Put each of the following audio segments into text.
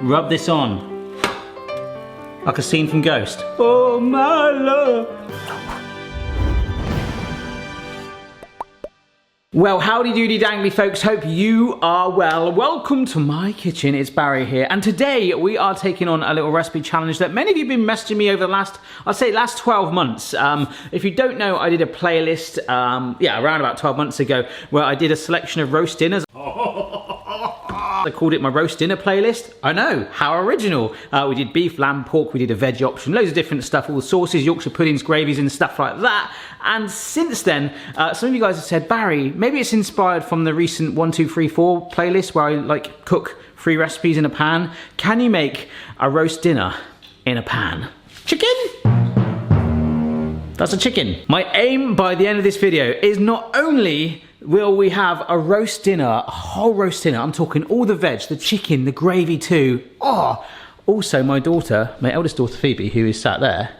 rub this on. Like a scene from Ghost. Oh my love. Well, howdy doody dangly folks, hope you are well. Welcome to my kitchen, it's Barry here, and today we are taking on a little recipe challenge that many of you have been messaging me over the last 12 months. If you don't know, I did a playlist, around about 12 months ago, where I did a selection of roast dinners. I called it my roast dinner playlist. I know, how original. We did beef, lamb, pork, we did a veg option, loads of different stuff, all the sauces, Yorkshire puddings, gravies and stuff like that. And since then, some of you guys have said, Barry, maybe it's inspired from the recent 1, 2, 3, 4 playlist where I cook 3 recipes in a pan. Can you make a roast dinner in a pan? Chicken? That's a chicken. My aim by the end of this video is not only will we have a roast dinner, a whole roast dinner, I'm talking all the veg, the chicken, the gravy too. Oh, also my daughter, my eldest daughter Phoebe, who is sat there,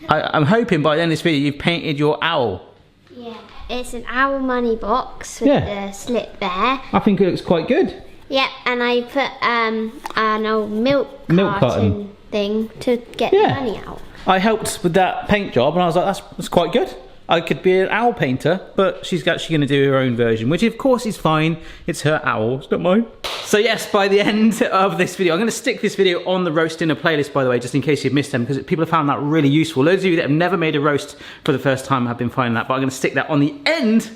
I'm hoping by the end of this video you've painted your owl. Yeah, it's an owl money box with the slit there. I think it looks quite good. Yep, and I put an old milk carton thing to get the money out. I helped with that paint job and I was like, that's quite good. I could be an owl painter, but she's actually going to do her own version, which of course is fine. It's her owl, it's not mine. So yes, by the end of this video, I'm going to stick this video on the roast dinner playlist, by the way, just in case you've missed them, because people have found that really useful. Loads of you that have never made a roast for the first time have been finding that, but I'm going to stick that on the end.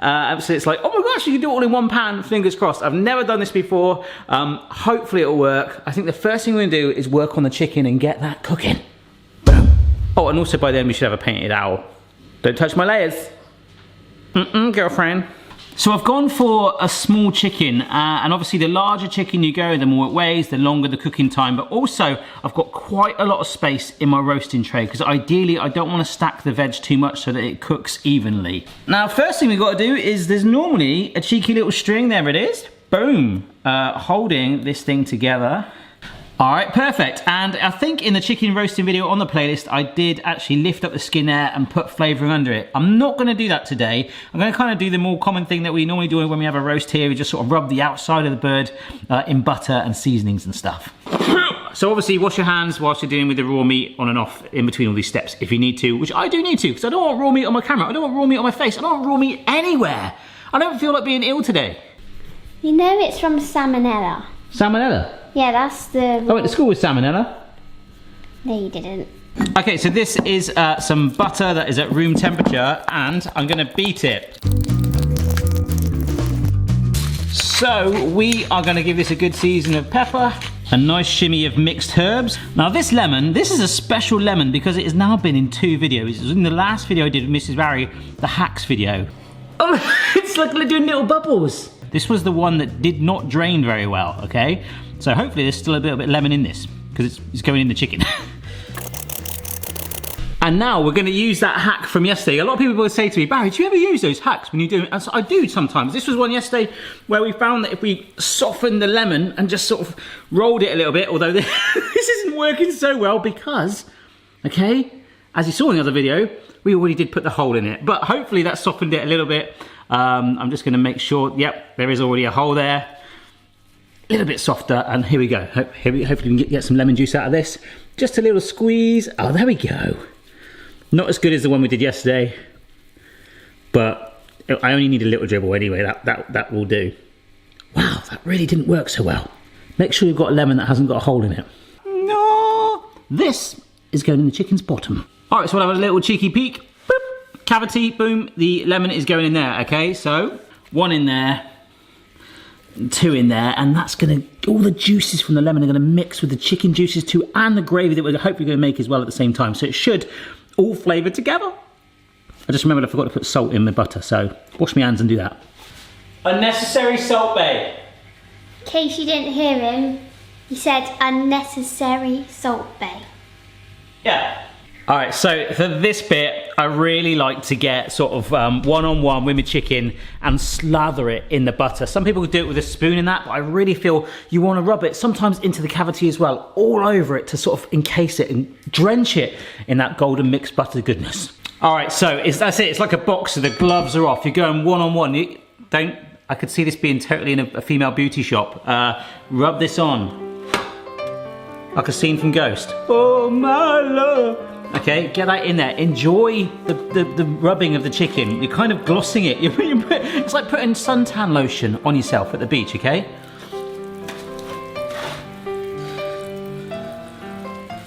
So it's like, oh my gosh, you can do it all in one pan, fingers crossed. I've never done this before. Hopefully it'll work. I think the first thing we're going to do is work on the chicken and get that cooking. Boom. Oh, and also by then we should have a painted owl. Don't touch my layers. Girlfriend. So I've gone for a small chicken, and obviously the larger chicken you go, the more it weighs, the longer the cooking time, but also I've got quite a lot of space in my roasting tray, because ideally I don't want to stack the veg too much so that it cooks evenly. Now, first thing we've got to do is there's normally a cheeky little string, there it is, boom, holding this thing together. All right, perfect. And I think in the chicken roasting video on the playlist, I did actually lift up the skin there and put flavouring under it. I'm not gonna do that today. I'm gonna kind of do the more common thing that we normally do when we have a roast here. We just sort of rub the outside of the bird in butter and seasonings and stuff. So obviously wash your hands whilst you're dealing with the raw meat on and off in between all these steps if you need to, which I do need to, because I don't want raw meat on my camera. I don't want raw meat on my face. I don't want raw meat anywhere. I don't feel like being ill today. You know it's from Salmonella. Salmonella? Yeah, that's the... I went to school with salmonella. No, you didn't. Okay, so this is some butter that is at room temperature, and I'm gonna beat it. So we are gonna give this a good season of pepper, a nice shimmy of mixed herbs. Now this lemon, this is a special lemon because it has now been in 2 videos. It was in the last video I did with Mrs. Barry, the hacks video. Oh, it's like they're doing little bubbles. This was the one that did not drain very well, okay? So hopefully there's still a little bit of lemon in this, because it's going in the chicken. And now we're gonna use that hack from yesterday. A lot of people will say to me, Barry, do you ever use those hacks when you do it? And so I do sometimes. This was one yesterday where we found that if we softened the lemon and just sort of rolled it a little bit, although this isn't working so well because, okay, as you saw in the other video, we already did put the hole in it, but hopefully that softened it a little bit. I'm just gonna make sure, yep, there is already a hole there. A little bit softer, and here we go. Hopefully we can get some lemon juice out of this. Just a little squeeze. Oh, there we go. Not as good as the one we did yesterday, but I only need a little dribble anyway. That will do. Wow, that really didn't work so well. Make sure you've got a lemon that hasn't got a hole in it. No, this is going in the chicken's bottom. All right, so we'll have a little cheeky peek. Boop, cavity, boom. The lemon is going in there. Okay, so 1 in there. 2 in there, and that's gonna, all the juices from the lemon are gonna mix with the chicken juices too, and the gravy that we're hopefully gonna make as well at the same time, so it should all flavour together. I just remembered I forgot to put salt in the butter, so wash my hands and do that. Unnecessary salt, babe. In case you didn't hear him, he said unnecessary salt bay. Yeah. All right, so for this bit, I really like to get sort of one-on-one with my chicken and slather it in the butter. Some people do it with a spoon in that, but I really feel you want to rub it sometimes into the cavity as well, all over it to sort of encase it and drench it in that golden mixed butter goodness. All right, so that's it. It's like a boxer. The gloves are off. You're going one-on-one. I could see this being totally in a female beauty shop. Rub this on. Like a scene from Ghost. Oh my love. Okay, get that in there. Enjoy the rubbing of the chicken. You're kind of glossing it. It's like putting suntan lotion on yourself at the beach, okay?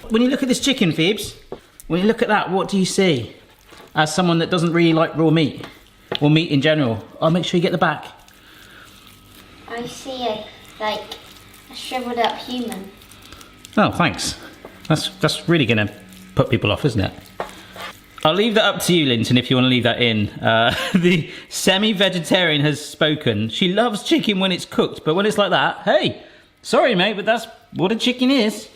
When you look at this chicken, Phoebes, when you look at that, what do you see? As someone that doesn't really like raw meat, or meat in general. I'll make sure you get the back. I see a shriveled up human. Oh, thanks. That's really gonna put people off, isn't it? I'll leave that up to you, Linton, if you want to leave that in. The semi-vegetarian has spoken. She loves chicken when it's cooked, but when it's like that, hey, sorry mate, but that's what a chicken is.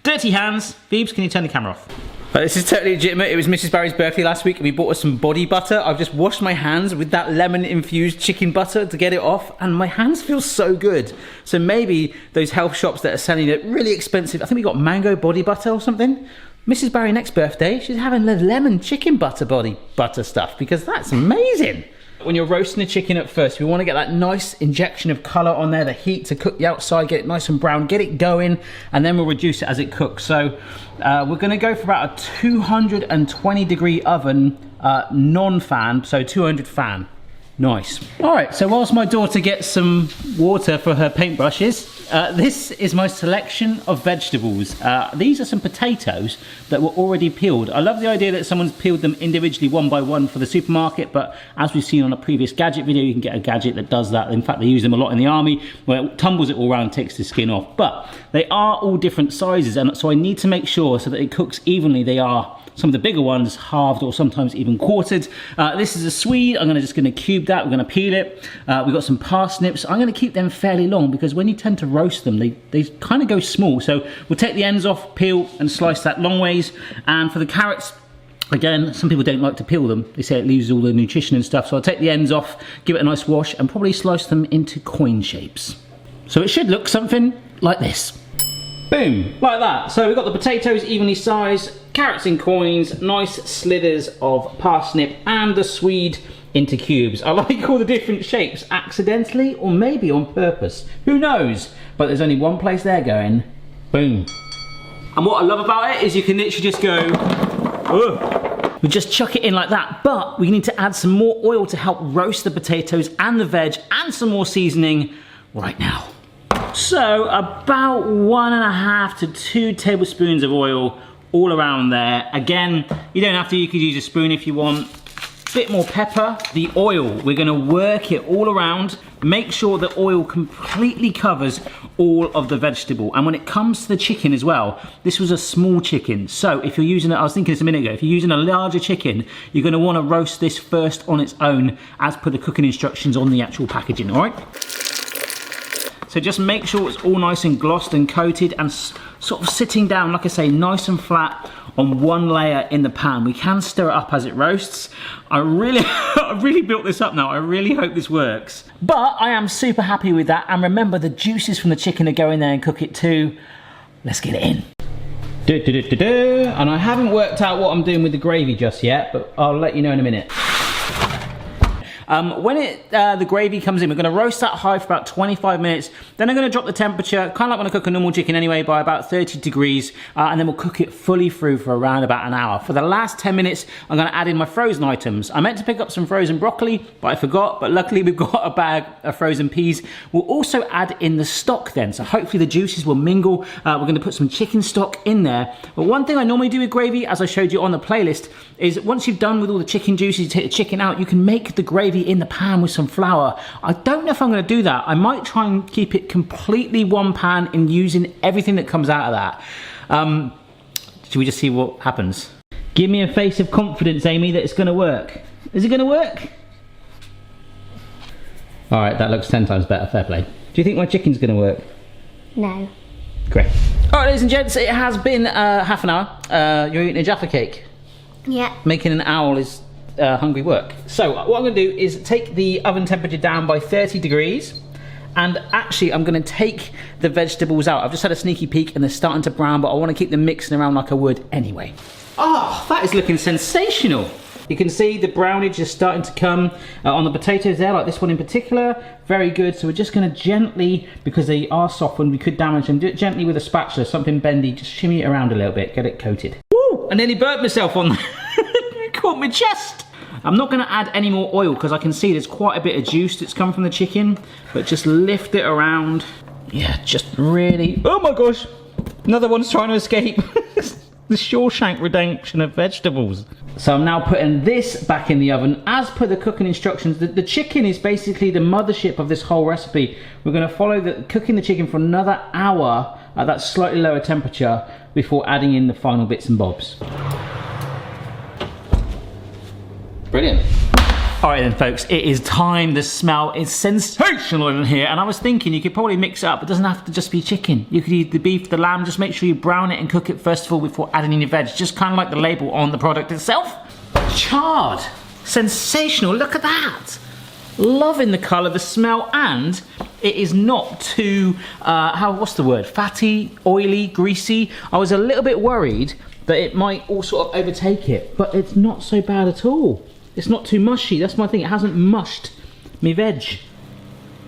Dirty hands. Phoebes, can you turn the camera off? This is totally legitimate. It was Mrs. Barry's birthday last week and we bought her some body butter. I've just washed my hands with that lemon infused chicken butter to get it off and my hands feel so good. So maybe those health shops that are selling it really expensive, I think we got mango body butter or something. Mrs. Barry next birthday, she's having the lemon chicken body butter stuff because that's amazing. When you're roasting the chicken at first, we want to get that nice injection of colour on there, the heat to cook the outside, get it nice and brown, get it going, and then we'll reduce it as it cooks. So we're going to go for about a 220 degree oven, non-fan, so 200 fan. Nice. All right, so whilst my daughter gets some water for her paintbrushes, this is my selection of vegetables. These are some potatoes that were already peeled. I love the idea that someone's peeled them individually one by one for the supermarket, but as we've seen on a previous gadget video, you can get a gadget that does that. In fact, they use them a lot in the army, where it tumbles it all around and takes the skin off. But they are all different sizes, and so I need to make sure so that it cooks evenly. They are some of the bigger ones halved or sometimes even quartered. This is a Swede. I'm just going to cube that. We're going to peel it. We've got some parsnips. I'm going to keep them fairly long because when you tend to roast them, they kind of go small. So we'll take the ends off, peel and slice that long ways. And for the carrots, again, some people don't like to peel them. They say it loses all the nutrition and stuff. So I'll take the ends off, give it a nice wash and probably slice them into coin shapes. So it should look something like this. Boom, like that. So we've got the potatoes evenly sized, carrots in coins, nice slithers of parsnip, and the Swede into cubes. I like all the different shapes, accidentally or maybe on purpose. Who knows? But there's only one place they're going. Boom. And what I love about it is you can literally just go, ugh. We just chuck it in like that, but we need to add some more oil to help roast the potatoes and the veg and some more seasoning right now. So about 1.5 to 2 tablespoons of oil all around there. Again, you don't have to, you could use a spoon if you want. Bit more pepper. The oil, we're gonna work it all around. Make sure the oil completely covers all of the vegetable. And when it comes to the chicken as well, this was a small chicken. So if you're using it, I was thinking this a minute ago, if you're using a larger chicken, you're gonna wanna roast this first on its own as per the cooking instructions on the actual packaging, all right? So just make sure it's all nice and glossed and coated and sort of sitting down, like I say, nice and flat on one layer in the pan. We can stir it up as it roasts. I really built this up now. I really hope this works. But I am super happy with that. And remember, the juices from the chicken are going there and cook it too. Let's get it in. And I haven't worked out what I'm doing with the gravy just yet, but I'll let you know in a minute. When the gravy comes in, we're going to roast that high for about 25 minutes. Then I'm going to drop the temperature, kind of like when I cook a normal chicken anyway, by about 30 degrees. And then we'll cook it fully through for around about an hour. For the last 10 minutes, I'm going to add in my frozen items. I meant to pick up some frozen broccoli, but I forgot. But luckily, we've got a bag of frozen peas. We'll also add in the stock then. So hopefully the juices will mingle. We're going to put some chicken stock in there. But one thing I normally do with gravy, as I showed you on the playlist, is once you've done with all the chicken juices, you take the chicken out, you can make the gravy in the pan with some flour. I don't know if I'm going to do that. I might try and keep it completely one pan and using everything that comes out of that. Should we just see what happens? Give me a face of confidence, Amy, that it's going to work. Is it going to work? All right, that looks 10 times better. Fair play. Do you think my chicken's going to work? No. Great. All right, ladies and gents, it has been half an hour. You're eating a Jaffa cake. Yeah. Making an owl is hungry work. So what I'm going to do is take the oven temperature down by 30 degrees. And actually, I'm going to take the vegetables out. I've just had a sneaky peek and they're starting to brown, but I want to keep them mixing around like I would anyway. Oh, that is looking sensational. You can see the brownage is starting to come on the potatoes there, like this one in particular. Very good. So we're just going to gently, because they are softened, we could damage them. Do it gently with a spatula, something bendy. Just shimmy it around a little bit, get it coated. Woo! I nearly burnt myself on that. Caught my chest. I'm not going to add any more oil because I can see there's quite a bit of juice that's come from the chicken. But just lift it around. Yeah, just really... Oh my gosh! Another one's trying to escape. The Shawshank Redemption of vegetables. So I'm now putting this back in the oven. As per the cooking instructions, the chicken is basically the mothership of this whole recipe. We're going to follow cooking the chicken for another hour at that slightly lower temperature before adding in the final bits and bobs. Brilliant. All right then folks, it is time. The smell is sensational in here, and I was thinking you could probably mix it up. It doesn't have to just be chicken. You could eat the beef, the lamb, just make sure you brown it and cook it first of all before adding in your veg, just kind of like the label on the product itself. Charred, sensational, look at that. Loving the colour, the smell, and it is not too, what's the word, fatty, oily, greasy. I was a little bit worried that it might all sort of overtake it, but it's not so bad at all. It's not too mushy, that's my thing, it hasn't mushed me veg.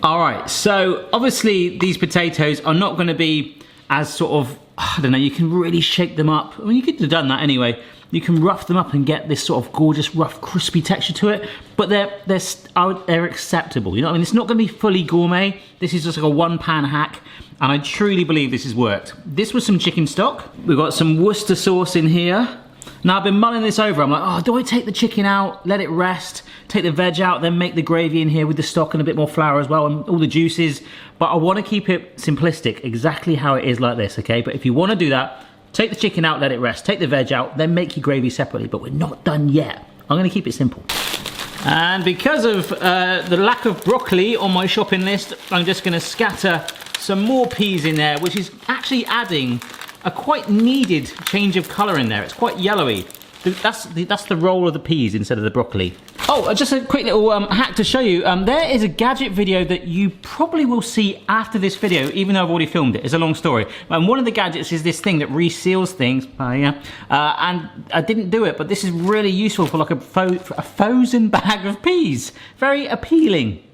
All right, so obviously these potatoes are not gonna be as sort of, I don't know, you can really shake them up. I mean, you could have done that anyway. You can rough them up and get this sort of gorgeous, rough, crispy texture to it, but they're acceptable, you know what I mean? It's not gonna be fully gourmet. This is just like a one-pan hack, and I truly believe this has worked. This was some chicken stock. We've got some Worcester sauce in here. Now I've been mulling this over, I'm like, oh, do I take the chicken out, let it rest, take the veg out, then make the gravy in here with the stock and a bit more flour as well and all the juices, but I want to keep it simplistic, exactly how it is like this, okay? But if you want to do that, take the chicken out, let it rest, take the veg out, then make your gravy separately, but we're not done yet. I'm going to keep it simple. And because of the lack of broccoli on my shopping list, I'm just going to scatter some more peas in there, which is actually adding a quite needed change of colour in there. It's quite yellowy. That's the role of the peas instead of the broccoli. Oh, just a quick little hack to show you. There is a gadget video that you probably will see after this video, even though I've already filmed it. It's a long story. And one of the gadgets is this thing that reseals things. And I didn't do it, but this is really useful for like a frozen bag of peas. Very appealing.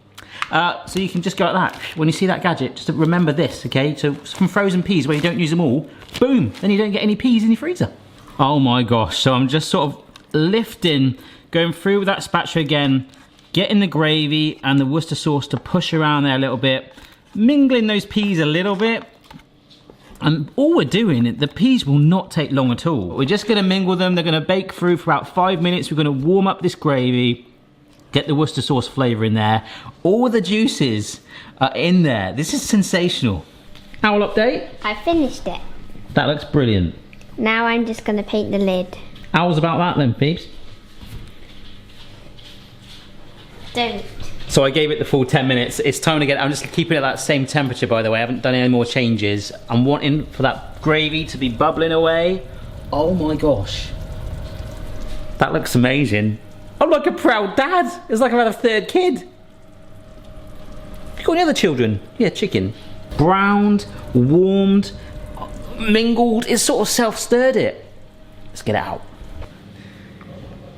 So you can just go like that. When you see that gadget, just remember this, okay? So from frozen peas where you don't use them all, boom, then you don't get any peas in your freezer. Oh my gosh, so I'm just sort of lifting, going through with that spatula again, getting the gravy and the Worcester sauce to push around there a little bit, mingling those peas a little bit. And all we're doing, the peas will not take long at all. We're just gonna mingle them, they're gonna bake through for about 5 minutes. We're gonna warm up this gravy, get the Worcester sauce flavour in there. All the juices are in there. This is sensational. Owl update? I finished it. That looks brilliant. Now I'm just going to paint the lid. Owl's about that then, peeps. Don't. So I gave it the full 10 minutes. It's time to get, I'm just keeping it at that same temperature, by the way. I haven't done any more changes. I'm wanting for that gravy to be bubbling away. Oh my gosh. That looks amazing. I'm like a proud dad. It's like I've had a third kid. You got any other children? Yeah, chicken. Browned, warmed, mingled. It's sort of self-stirred it. Let's get it out.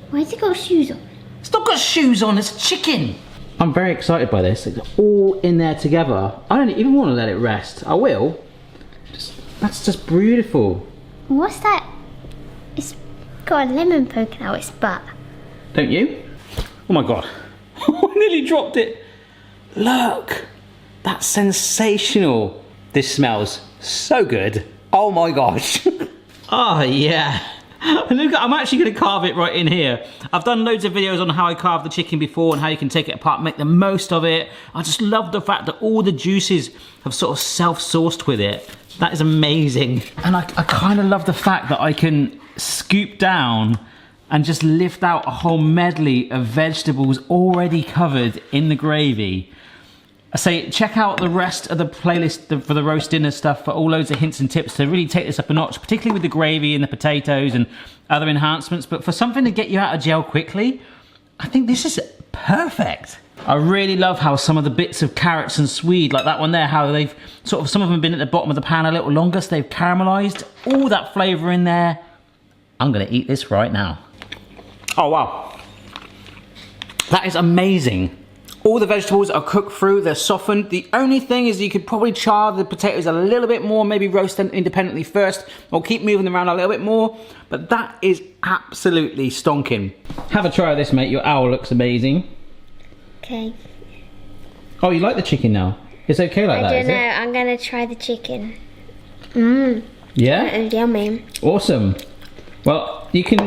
Why's it got shoes on? It's not got shoes on, it's chicken. I'm very excited by this. It's all in there together. I don't even want to let it rest. I will. That's just beautiful. What's that? It's got a lemon poking out its butt. Don't you? Oh my god. I nearly dropped it. Look. That's sensational. This smells so good. Oh my gosh. Oh yeah. Look, I'm actually going to carve it right in here. I've done loads of videos on how I carve the chicken before and how you can take it apart, make the most of it. I just love the fact that all the juices have sort of self-sourced with it. That is amazing. And I kind of love the fact that I can scoop down and just lift out a whole medley of vegetables already covered in the gravy. I say check out the rest of the playlist for the roast dinner stuff for all loads of hints and tips to really take this up a notch, particularly with the gravy and the potatoes and other enhancements. But for something to get you out of jail quickly, I think this is perfect. I really love how some of the bits of carrots and swede, like that one there, how they've sort of, some of them have been at the bottom of the pan a little longer, so they've caramelized, all that flavor in there. I'm gonna eat this right now. Oh wow. That is amazing. All the vegetables are cooked through, they're softened. The only thing is you could probably char the potatoes a little bit more, maybe roast them independently first, or keep moving them around a little bit more. But that is absolutely stonking. Have a try of this, mate. Your owl looks amazing. Okay. Oh, you like the chicken now? It's okay like that, I is don't know. it? I'm going to try the chicken. Mmm. Yeah? Yummy. Awesome. Well, you can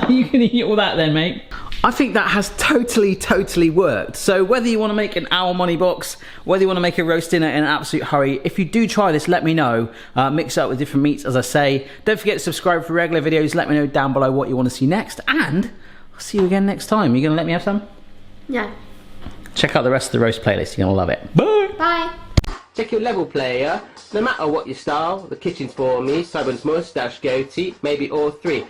you can eat all that then, mate. I think that has totally worked. So whether you want to make an owl money box, whether you want to make a roast dinner in an absolute hurry, if you do try this, let me know. Mix it up with different meats, as I say. Don't forget to subscribe for regular videos. Let me know down below what you want to see next. And I'll see you again next time. You going to let me have some? No. Check out the rest of the roast playlist. You're going to love it. Bye. Bye. Check your level, player. No matter what your style, the kitchen's for me. Simon's moustache, goatee, maybe all three.